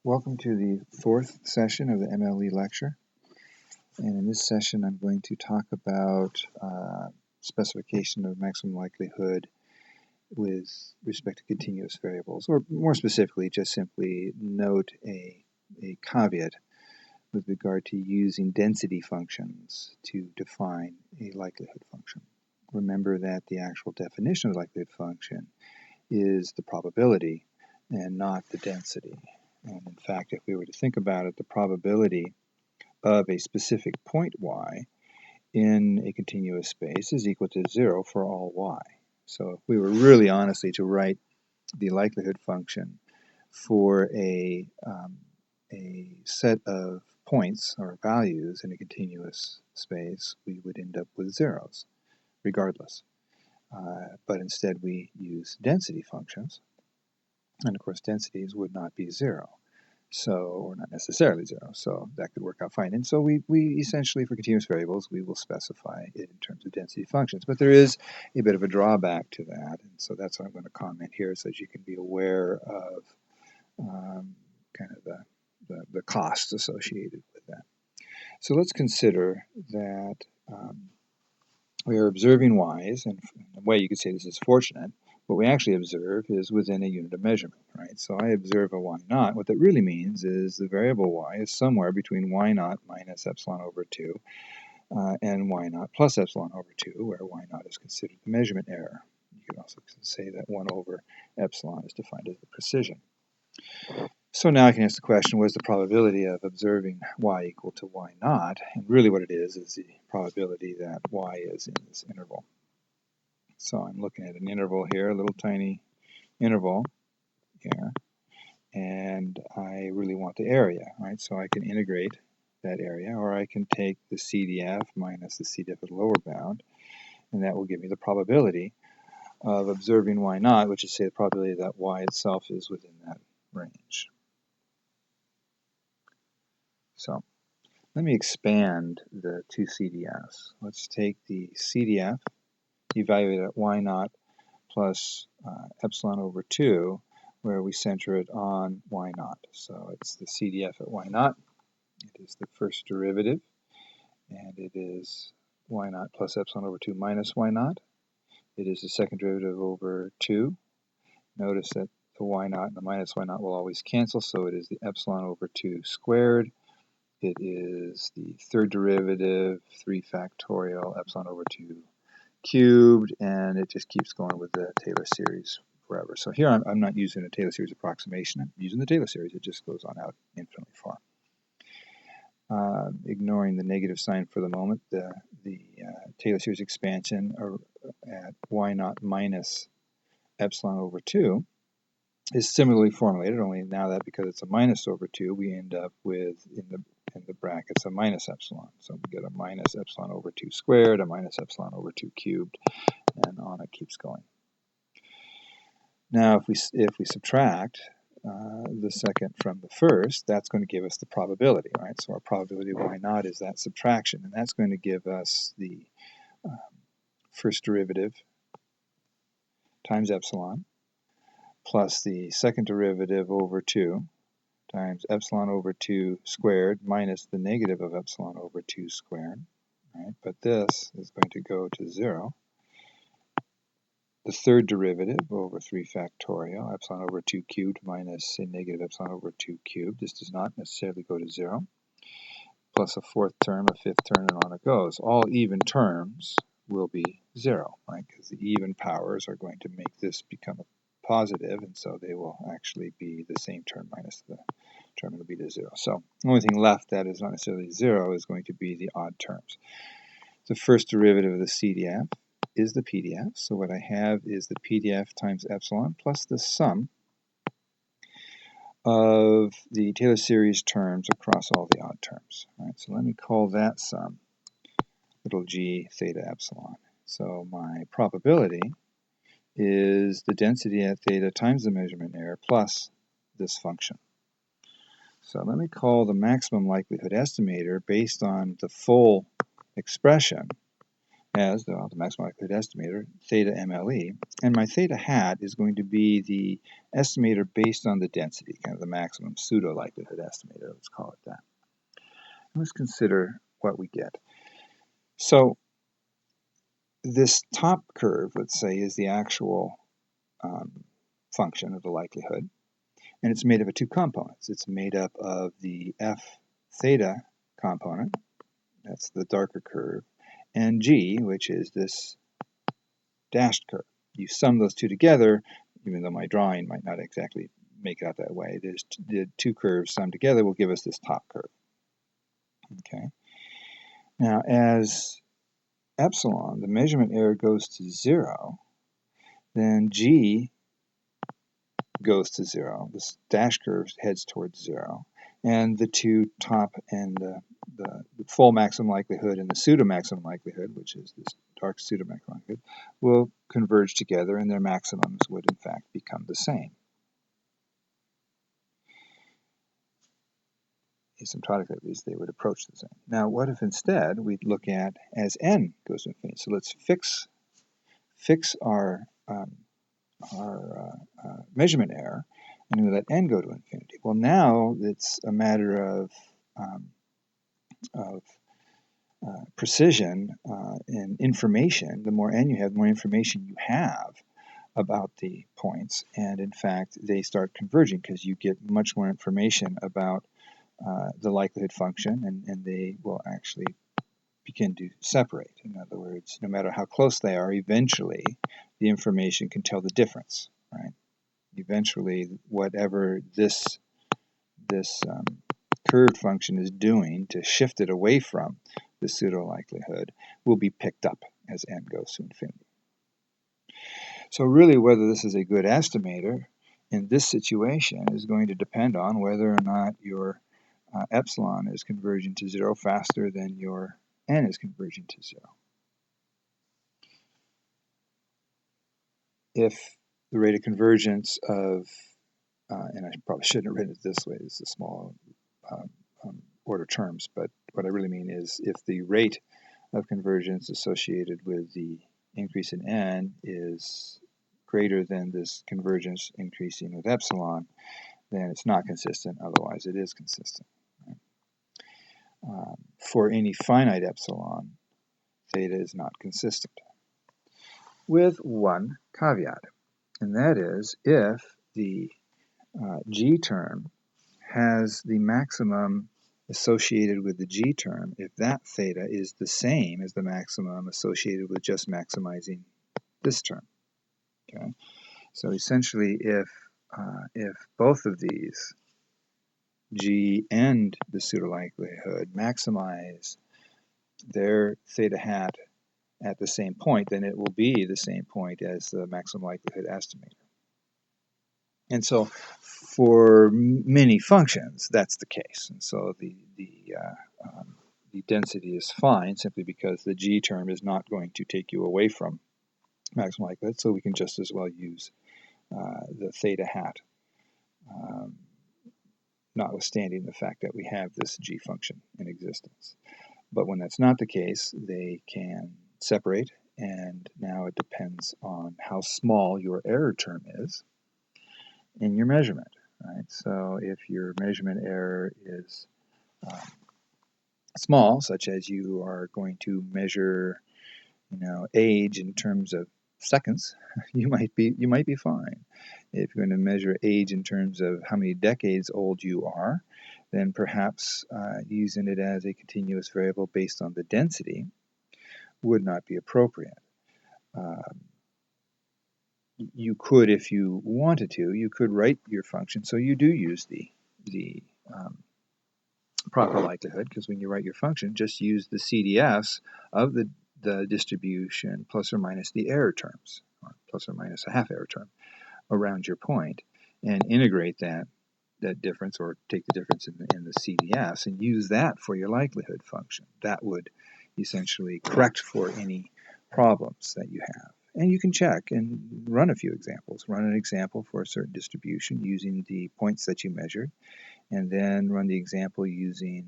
Welcome to the fourth session of the MLE lecture, and in this session I'm going to talk about specification of maximum likelihood with respect to continuous variables, or more specifically just simply note a caveat with regard to using density functions to define a likelihood function. Remember that the actual definition of the likelihood function is the probability and not the density. And in fact, if we were to think about it, the probability of a specific point y in a continuous space is equal to 0 for all y. So if we were really honestly to write the likelihood function for a set of points or values in a continuous space, we would end up with zeros regardless. But instead we use density functions, and of course densities would not be 0. So, or not necessarily 0, so that could work out fine. And so we essentially, for continuous variables, we will specify it in terms of density functions. But there is a bit of a drawback to that, and so that's what I'm going to comment here so that you can be aware of kind of the costs associated with that. So let's consider that we are observing y's, and in a way you could say this is fortunate. What we actually observe is within a unit of measurement, right? So I observe a y naught. What that really means is the variable y is somewhere between y naught minus epsilon over 2 and y naught plus epsilon over 2, where y naught is considered the measurement error. You could also say that 1 over epsilon is defined as the precision. So now I can ask the question, what is the probability of observing y equal to y naught? And really what it is the probability that y is in this interval. So I'm looking at an interval here, a little tiny interval here, and I really want the area, right? So I can integrate that area, or I can take the CDF minus the CDF at the lower bound, and that will give me the probability of observing y naught, which is, say, the probability that y itself is within that range. So let me expand the two CDFs. Let's take the CDF, evaluate at y naught plus epsilon over 2, where we center it on y naught. So it's the CDF at y naught. It is the first derivative, and it is y naught plus epsilon over 2 minus y naught. It is the second derivative over 2. Notice that the y naught and the minus y naught will always cancel, so it is the epsilon over 2 squared. It is the third derivative, 3 factorial epsilon over 2 cubed, and it just keeps going with the Taylor series forever. So here I'm not using a Taylor series approximation. I'm using the Taylor series. It just goes on out infinitely far. Ignoring the negative sign for the moment, the Taylor series expansion at y naught minus epsilon over 2 is similarly formulated, only now that because it's a minus over 2, we end up with, in the brackets, a minus epsilon. So we get a minus epsilon over 2 squared, a minus epsilon over 2 cubed, and on it keeps going. Now, if we subtract the second from the first, that's going to give us the probability, right? So our probability of y naught is that subtraction, and that's going to give us the first derivative times epsilon plus the second derivative over 2 times epsilon over 2 squared minus the negative of epsilon over 2 squared, right? But this is going to go to 0. The third derivative over 3 factorial, epsilon over 2 cubed minus a negative epsilon over 2 cubed. This does not necessarily go to 0. Plus a fourth term, a fifth term, and on it goes. All even terms will be 0, right? Because the even powers are going to make this become a positive, and so they will actually be the same term minus the term will be to 0. So the only thing left that is not necessarily 0 is going to be the odd terms. The first derivative of the CDF is the PDF. So what I have is the PDF times epsilon plus the sum of the Taylor series terms across all the odd terms. All right, so let me call that sum little g theta epsilon. So my probability is the density at theta times the measurement error plus this function. So let me call the maximum likelihood estimator based on the full expression as the maximum likelihood estimator, theta MLE, and my theta hat is going to be the estimator based on the density, kind of the maximum pseudo likelihood estimator, let's call it that. Let's consider what we get. So this top curve, let's say, is the actual function of the likelihood, and it's made up of two components. It's made up of the F theta component, that's the darker curve, and G, which is this dashed curve. You sum those two together, even though my drawing might not exactly make it out that way. The two curves summed together will give us this top curve. Okay. Now, as epsilon, the measurement error, goes to 0, then G goes to 0. This dash curve heads towards 0. And the two top and the full maximum likelihood and the pseudo maximum likelihood, which is this dark pseudo maximum likelihood, will converge together, and their maximums would in fact become the same. Asymptotically, at least, they would approach the same. Now, what if instead we'd look at as n goes to infinity? So let's fix our measurement error, and we let n go to infinity. Well, now it's a matter of precision and information. The more n you have, the more information you have about the points, and in fact, they start converging because you get much more information about the likelihood function, and they will actually begin to separate. In other words, no matter how close they are, eventually the information can tell the difference, right? Eventually, whatever this curved function is doing to shift it away from the pseudo likelihood will be picked up as n goes to infinity. So really, whether this is a good estimator in this situation is going to depend on whether or not your epsilon is converging to 0 faster than your n is converging to 0. If the rate of convergence of, and I probably shouldn't have written it this way, this is small order terms, but what I really mean is if the rate of convergence associated with the increase in n is greater than this convergence increasing with epsilon, then it's not consistent, otherwise it is consistent. Right? For any finite epsilon, theta is not consistent. With one caveat, and that is if the G term has the maximum associated with the G term, if that theta is the same as the maximum associated with just maximizing this term. Okay, so essentially, if both of these, G and the pseudo likelihood, maximize their theta hat at the same point, then it will be the same point as the maximum likelihood estimator. And so for many functions, that's the case. And so the density is fine simply because the G term is not going to take you away from maximum likelihood, so we can just as well use the theta hat, notwithstanding the fact that we have this G function in existence. But when that's not the case, they can separate, and now it depends on how small your error term is in your measurement, right? So if your measurement error is small, such as you are going to measure, age in terms of seconds, you might be fine. If you're going to measure age in terms of how many decades old you are, then perhaps using it as a continuous variable based on the density would not be appropriate. You could, if you wanted to, you could write your function so you do use the proper likelihood, because when you write your function, just use the CDFs of the distribution plus or minus the error terms, or plus or minus a half error term around your point, and integrate that difference, or take the difference in the CDFs and use that for your likelihood function. That would essentially correct for any problems that you have. And you can check and run a few examples. Run an example for a certain distribution using the points that you measured, and then run the example using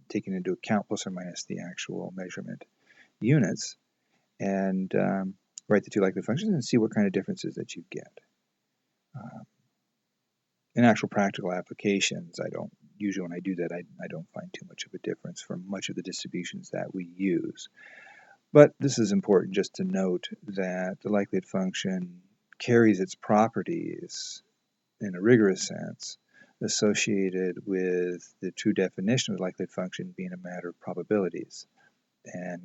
taking into account plus or minus the actual measurement units, and write the two likelihood functions and see what kind of differences that you get. In actual practical applications, I don't usually, when I do that, I don't find too much of a difference for much of the distributions that we use. But this is important just to note that the likelihood function carries its properties in a rigorous sense associated with the true definition of the likelihood function being a matter of probabilities and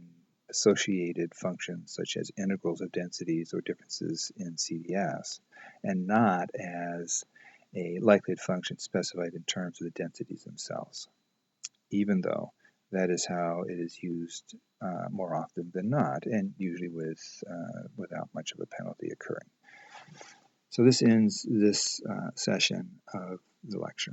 associated functions such as integrals of densities or differences in CDS, and not as a likelihood function specified in terms of the densities themselves, even though that is how it is used more often than not, and usually without much of a penalty occurring. So this ends this session of the lecture.